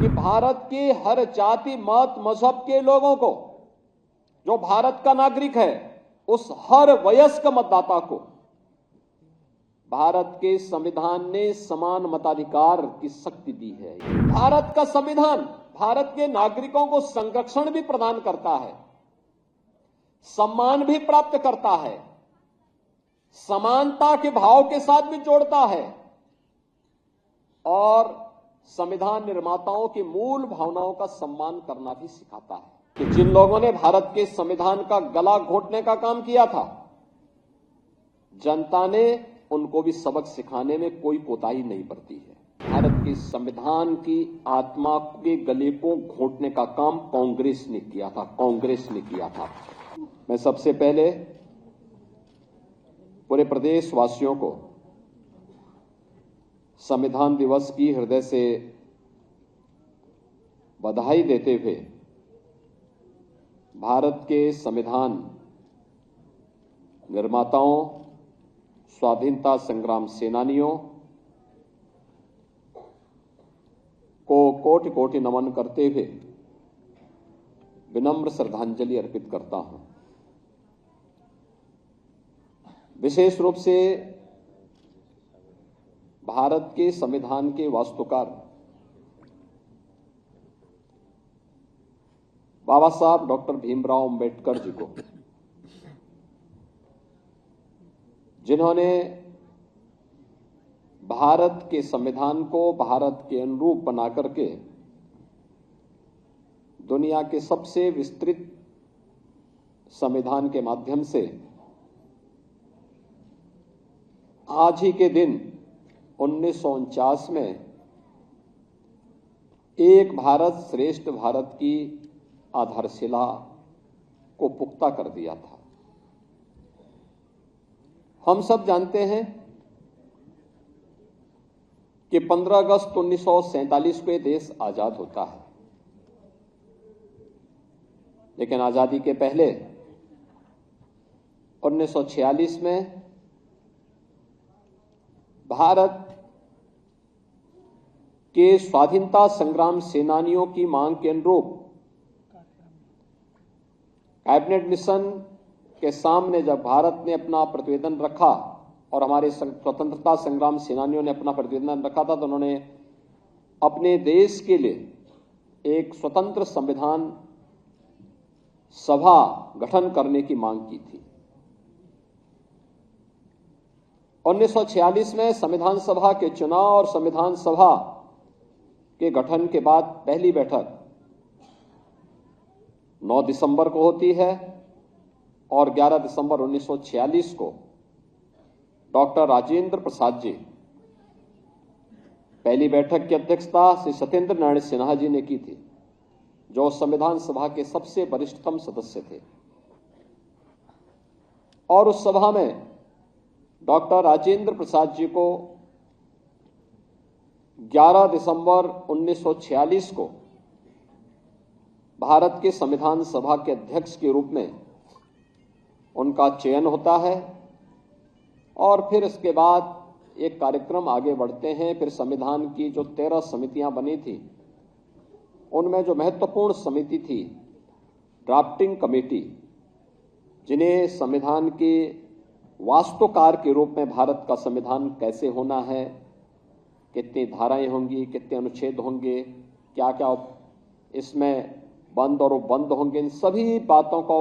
कि भारत के हर जाति मत मजहब के लोगों को, जो भारत का नागरिक है, उस हर वयस्क मतदाता को भारत के संविधान ने समान मताधिकार की शक्ति दी है। भारत का संविधान भारत के नागरिकों को संरक्षण भी प्रदान करता है, सम्मान भी प्राप्त करता है, समानता के भाव के साथ भी जोड़ता है और संविधान निर्माताओं की मूल भावनाओं का सम्मान करना भी सिखाता है। कि जिन लोगों ने भारत के संविधान का गला घोटने का काम किया था, जनता ने उनको भी सबक सिखाने में कोई कोताही नहीं बरती है। भारत के संविधान की आत्मा के गले को घोटने का काम कांग्रेस ने किया था। मैं सबसे पहले पूरे प्रदेशवासियों को संविधान दिवस की हृदय से बधाई देते हुए भारत के संविधान निर्माताओं, स्वाधीनता संग्राम सेनानियों को कोटि कोटि नमन करते हुए विनम्र श्रद्धांजलि अर्पित करता हूं। विशेष रूप से भारत के संविधान के वास्तुकार बाबा साहब डॉक्टर भीमराव अंबेडकर जी को, जिन्होंने भारत के संविधान को भारत के अनुरूप बना करके दुनिया के सबसे विस्तृत संविधान के माध्यम से आज ही के दिन 1949 में एक भारत श्रेष्ठ भारत की आधारशिला को पुख्ता कर दिया था। हम सब जानते हैं कि 15 अगस्त 1947 को यह देश आजाद होता है, लेकिन आजादी के पहले 1946 में भारत के स्वाधीनता संग्राम सेनानियों की मांग के अनुरूप कैबिनेट मिशन के सामने जब भारत ने अपना प्रतिवेदन रखा और हमारे स्वतंत्रता संग्राम सेनानियों ने अपना प्रतिवेदन रखा था, तो उन्होंने अपने देश के लिए एक स्वतंत्र संविधान सभा गठन करने की मांग की थी। 1946 में संविधान सभा के चुनाव और संविधान सभा के गठन के बाद पहली बैठक 9 दिसंबर को होती है और 11 दिसंबर 1946 को डॉक्टर राजेंद्र प्रसाद जी पहली बैठक की अध्यक्षता श्री सत्येंद्र नारायण सिन्हा जी ने की थी, जो संविधान सभा के सबसे वरिष्ठतम सदस्य थे। और उस सभा में डॉक्टर राजेंद्र प्रसाद जी को 11 दिसंबर 1946 को भारत के संविधान सभा के अध्यक्ष के रूप में उनका चयन होता है और फिर इसके बाद एक कार्यक्रम आगे बढ़ते हैं। फिर संविधान की जो 13 समितियां बनी थी, उनमें जो महत्वपूर्ण समिति थी ड्राफ्टिंग कमेटी, जिन्हें संविधान के वास्तुकार के रूप में भारत का संविधान कैसे होना है, कितनी धाराएं होंगी, कितने अनुच्छेद होंगे, क्या क्या इसमें बंद और उपबंद होंगे, इन सभी बातों को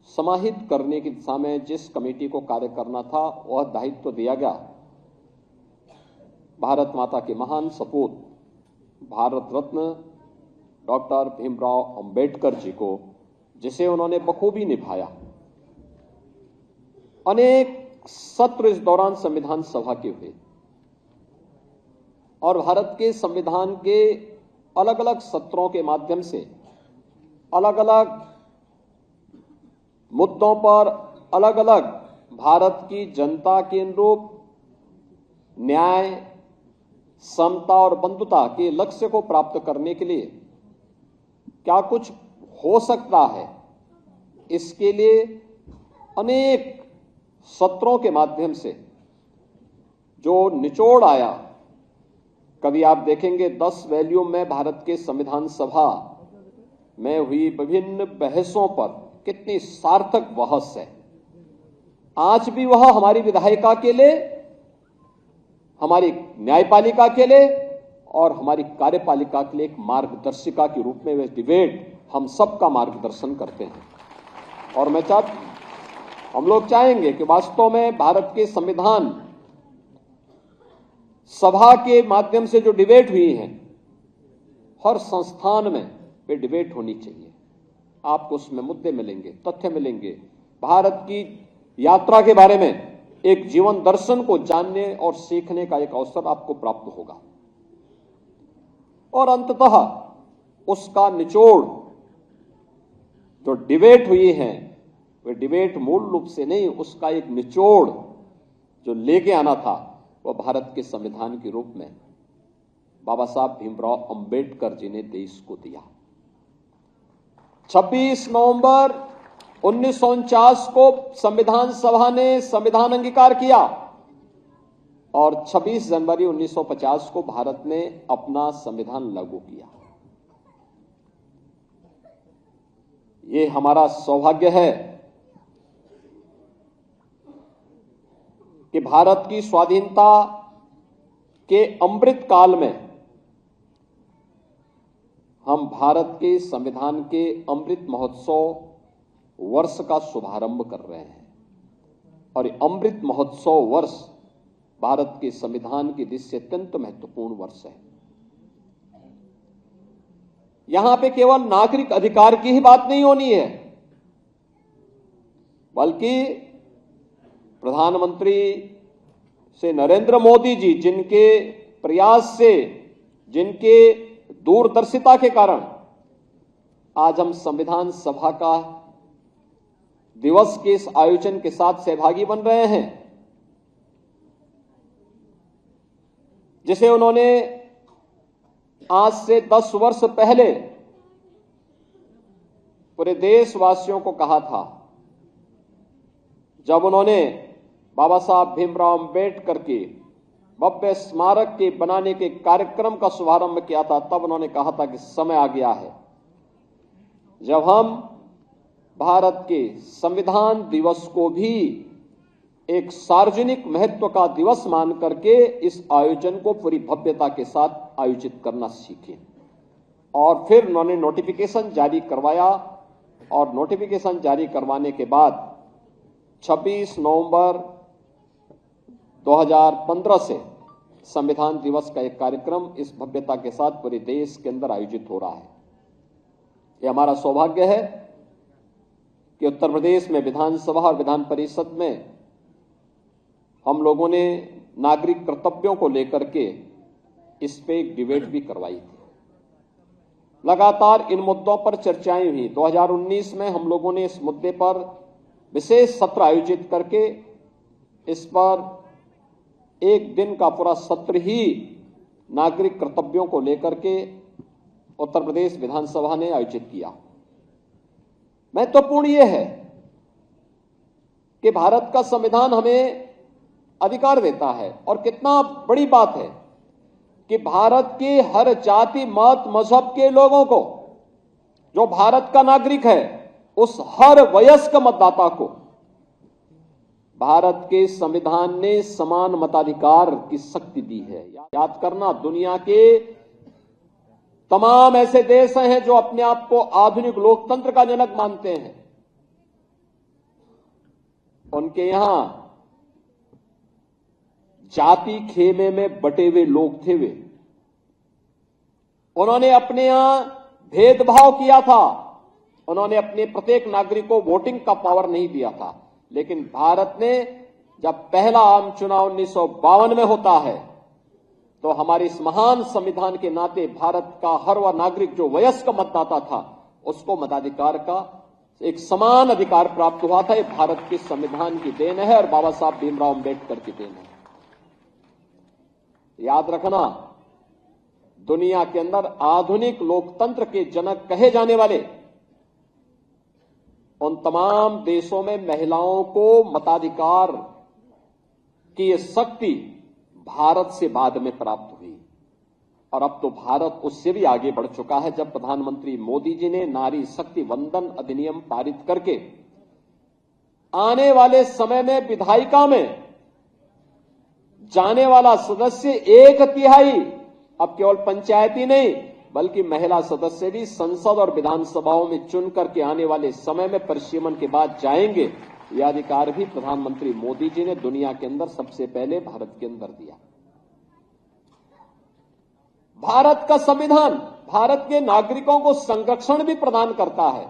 समाहित करने की दिशा में जिस कमेटी को कार्य करना था, वह दायित्व दिया गया भारत माता के महान सपूत भारत रत्न डॉक्टर भीमराव अंबेडकर जी को, जिसे उन्होंने बखूबी निभाया। अनेक सत्र इस दौरान संविधान सभा के हुए और भारत के संविधान के अलग अलग सत्रों के माध्यम से अलग अलग मुद्दों पर अलग अलग भारत की जनता के अनुरूप न्याय, समता और बंधुता के लक्ष्य को प्राप्त करने के लिए क्या कुछ हो सकता है, इसके लिए अनेक सत्रों के माध्यम से जो निचोड़ आया कभी आप देखेंगे 10 वॉल्यूम में भारत के संविधान सभा में हुई विभिन्न बहसों पर कितनी सार्थक बहस है। आज भी वह हमारी विधायिका के लिए, हमारी न्यायपालिका के लिए और हमारी कार्यपालिका के लिए एक मार्गदर्शिका के रूप में वे डिबेट हम सबका मार्गदर्शन करते हैं। और हम लोग चाहेंगे कि वास्तव में भारत के संविधान सभा के माध्यम से जो डिबेट हुई है, हर संस्थान में वे डिबेट होनी चाहिए। आपको उसमें मुद्दे मिलेंगे, तथ्य मिलेंगे, भारत की यात्रा के बारे में एक जीवन दर्शन को जानने और सीखने का एक अवसर आपको प्राप्त होगा। और अंततः उसका निचोड़ जो डिबेट हुई है, वे डिबेट मूल रूप से नहीं, उसका एक निचोड़ जो लेके आना था वह भारत के संविधान के रूप में बाबा साहब भीमराव अंबेडकर जी ने देश को दिया। 26 नवंबर 1949 को संविधान सभा ने संविधान अंगीकार किया और 26 जनवरी 1950 को भारत ने अपना संविधान लागू किया। ये हमारा सौभाग्य है कि भारत की स्वाधीनता के अमृत काल में हम भारत के संविधान के अमृत महोत्सव वर्ष का शुभारंभ कर रहे हैं। और ये अमृत महोत्सव वर्ष भारत के संविधान की दृष्टि से अत्यंत महत्वपूर्ण वर्ष है। यहां पे केवल नागरिक अधिकार की ही बात नहीं होनी है, बल्कि प्रधानमंत्री से नरेंद्र मोदी जी जिनके प्रयास से, जिनके दूरदर्शिता के कारण आज हम संविधान सभा का दिवस के इस आयोजन के साथ सहभागी बन रहे हैं, जिसे उन्होंने आज से 10 वर्ष पहले पूरे देशवासियों को कहा था, जब उन्होंने बाबा साहब भीमराव अंबेडकर के भव्य स्मारक के बनाने के कार्यक्रम का शुभारंभ किया था। तब उन्होंने कहा था कि समय आ गया है जब हम भारत के संविधान दिवस को भी एक सार्वजनिक महत्व का दिवस मान करके इस आयोजन को पूरी भव्यता के साथ आयोजित करना सीखें। और फिर उन्होंने नोटिफिकेशन जारी करवाया और नोटिफिकेशन जारी करवाने के बाद 26 नवंबर 2015 से संविधान दिवस का एक कार्यक्रम इस भव्यता के साथ पूरे देश के अंदर आयोजित हो रहा है। यह हमारा सौभाग्य है कि उत्तर प्रदेश में विधानसभा और विधान परिषद में हम लोगों ने नागरिक कर्तव्यों को लेकर के इस पे एक डिबेट भी करवाई थी। लगातार इन मुद्दों पर चर्चाएं हुई। 2019 में हम लोगों ने इस मुद्दे पर विशेष सत्र आयोजित करके इस पर एक दिन का पूरा सत्र ही नागरिक कर्तव्यों को लेकर के उत्तर प्रदेश विधानसभा ने आयोजित किया। महत्वपूर्ण यह है कि भारत का संविधान हमें अधिकार देता है, और कितना बड़ी बात है कि भारत के हर जाति मत मजहब के लोगों को, जो भारत का नागरिक है, उस हर वयस्क मतदाता को भारत के संविधान ने समान मताधिकार की शक्ति दी है। याद करना, दुनिया के तमाम ऐसे देश हैं जो अपने आप को आधुनिक लोकतंत्र का जनक मानते हैं, उनके यहां जाति खेमे में बटे हुए लोग थे। वे उन्होंने अपने यहां भेदभाव किया था, उन्होंने अपने प्रत्येक नागरिक को वोटिंग का पावर नहीं दिया था। लेकिन भारत ने जब पहला आम चुनाव 1952 में होता है, तो हमारे इस महान संविधान के नाते भारत का हर वह नागरिक जो वयस्क मतदाता था, उसको मताधिकार का एक समान अधिकार प्राप्त हुआ था। ये भारत के संविधान की देन है और बाबा साहब भीमराव अंबेडकर की देन है। याद रखना, दुनिया के अंदर आधुनिक लोकतंत्र के जनक कहे जाने वाले उन तमाम देशों में महिलाओं को मताधिकार की यह शक्ति भारत से बाद में प्राप्त हुई। और अब तो भारत उससे भी आगे बढ़ चुका है जब प्रधानमंत्री मोदी जी ने नारी शक्ति वंदन अधिनियम पारित करके आने वाले समय में विधायिका में जाने वाला सदस्य 1/3 अब केवल पंचायती नहीं बल्कि महिला सदस्य भी संसद और विधानसभाओं में चुन करके आने वाले समय में परिसीमन के बाद जाएंगे। यह अधिकार भी प्रधानमंत्री मोदी जी ने दुनिया के अंदर सबसे पहले भारत के अंदर दिया। भारत का संविधान भारत के नागरिकों को संरक्षण भी प्रदान करता है,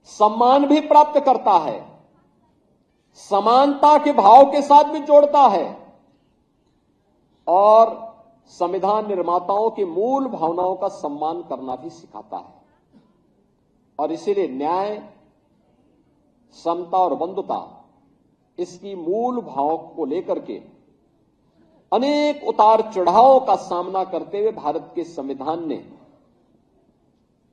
सम्मान भी प्राप्त करता है, समानता के भाव के साथ भी जोड़ता है और संविधान निर्माताओं की मूल भावनाओं का सम्मान करना भी सिखाता है। और इसीलिए न्याय, समता और बंधुता इसकी मूल भाव को लेकर के अनेक उतार चढ़ावों का सामना करते हुए भारत के संविधान ने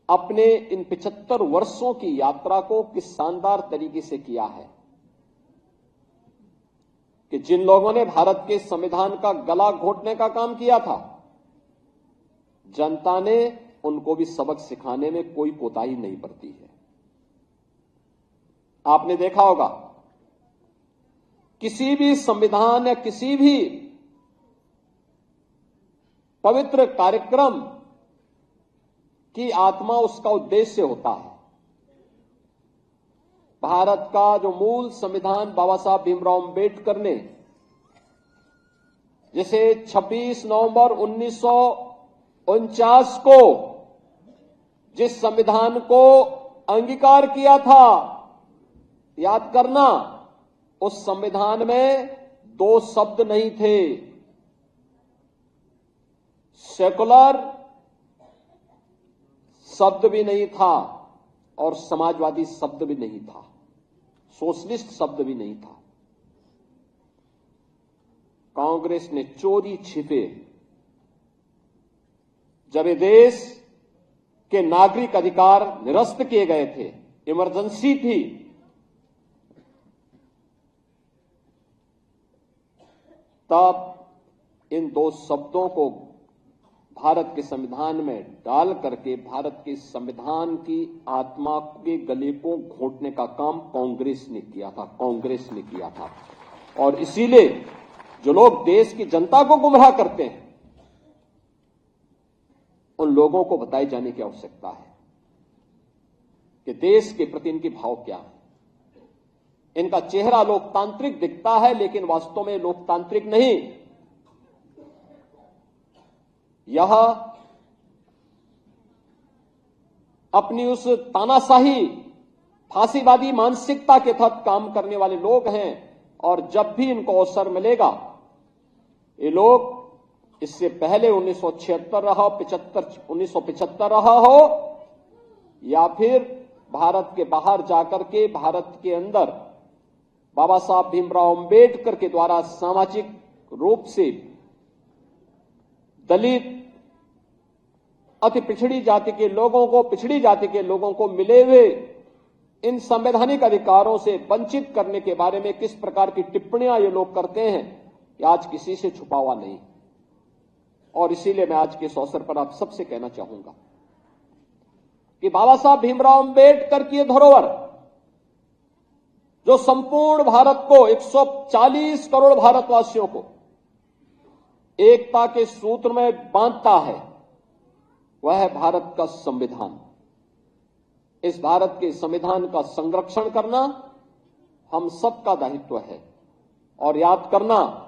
अपने इन 75 वर्षों की यात्रा को किस शानदार तरीके से किया है कि जिन लोगों ने भारत के संविधान का गला घोटने का काम किया था, जनता ने उनको भी सबक सिखाने में कोई कोताही नहीं बरती है। आपने देखा होगा किसी भी संविधान या किसी भी पवित्र कार्यक्रम की आत्मा उसका उद्देश्य होता है। भारत का जो मूल संविधान बाबा साहब भीमराव अंबेडकर ने जिसे 26 नवंबर 1949 को जिस संविधान को अंगीकार किया था, याद करना, उस संविधान में 2 शब्द नहीं थे, सेकुलर शब्द भी नहीं था और समाजवादी शब्द भी नहीं था, सोशलिस्ट शब्द भी नहीं था। कांग्रेस ने चोरी छिपे जब ये देश के नागरिक अधिकार निरस्त किए गए थे, इमरजेंसी थी, तब इन 2 शब्दों को भारत के संविधान में डाल करके भारत के संविधान की आत्मा के गले को घोंटने का काम कांग्रेस ने किया था। और इसीलिए जो लोग देश की जनता को गुमराह करते हैं, उन लोगों को बताए जाने की आवश्यकता है कि देश के प्रति इनके भाव क्या है। इनका चेहरा लोकतांत्रिक दिखता है लेकिन वास्तव में लोकतांत्रिक नहीं। यह अपनी उस तानाशाही फांसीवादी मानसिकता के तहत काम करने वाले लोग हैं और जब भी इनको अवसर मिलेगा, ये लोग इससे पहले 1976 रहा, 1975 रहा हो या फिर भारत के बाहर जाकर के भारत के अंदर बाबा साहब भीमराव अंबेडकर के द्वारा सामाजिक रूप से दलित, अति पिछड़ी जाति के लोगों को मिले हुए इन संवैधानिक अधिकारों से वंचित करने के बारे में किस प्रकार की टिप्पणियां ये लोग करते हैं, ये आज किसी से छुपा हुआ नहीं। और इसीलिए मैं आज के इस अवसर पर आप सबसे कहना चाहूंगा कि बाबा साहब भीमराव अंबेडकर की धरोहर जो संपूर्ण भारत को, 140 करोड़ भारतवासियों को एकता के सूत्र में बांधता है, वह है भारत का संविधान। इस भारत के संविधान का संरक्षण करना हम सबका दायित्व है और याद करना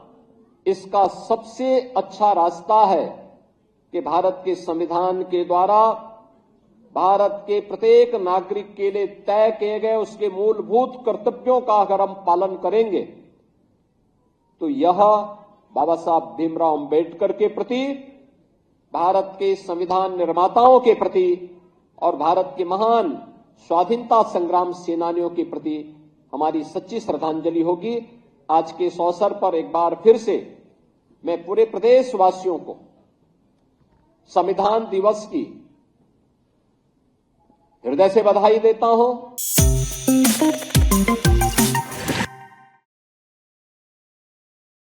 इसका सबसे अच्छा रास्ता है कि भारत के संविधान के द्वारा भारत के प्रत्येक नागरिक के लिए तय किए गए उसके मूलभूत कर्तव्यों का अगर हम पालन करेंगे तो यह बाबा साहब भीमराव अंबेडकर के प्रति, भारत के संविधान निर्माताओं के प्रति और भारत के महान स्वाधीनता संग्राम सेनानियों के प्रति हमारी सच्ची श्रद्धांजलि होगी। आज के इस अवसर पर एक बार फिर से मैं पूरे प्रदेशवासियों को संविधान दिवस की हृदय से बधाई देता हूं।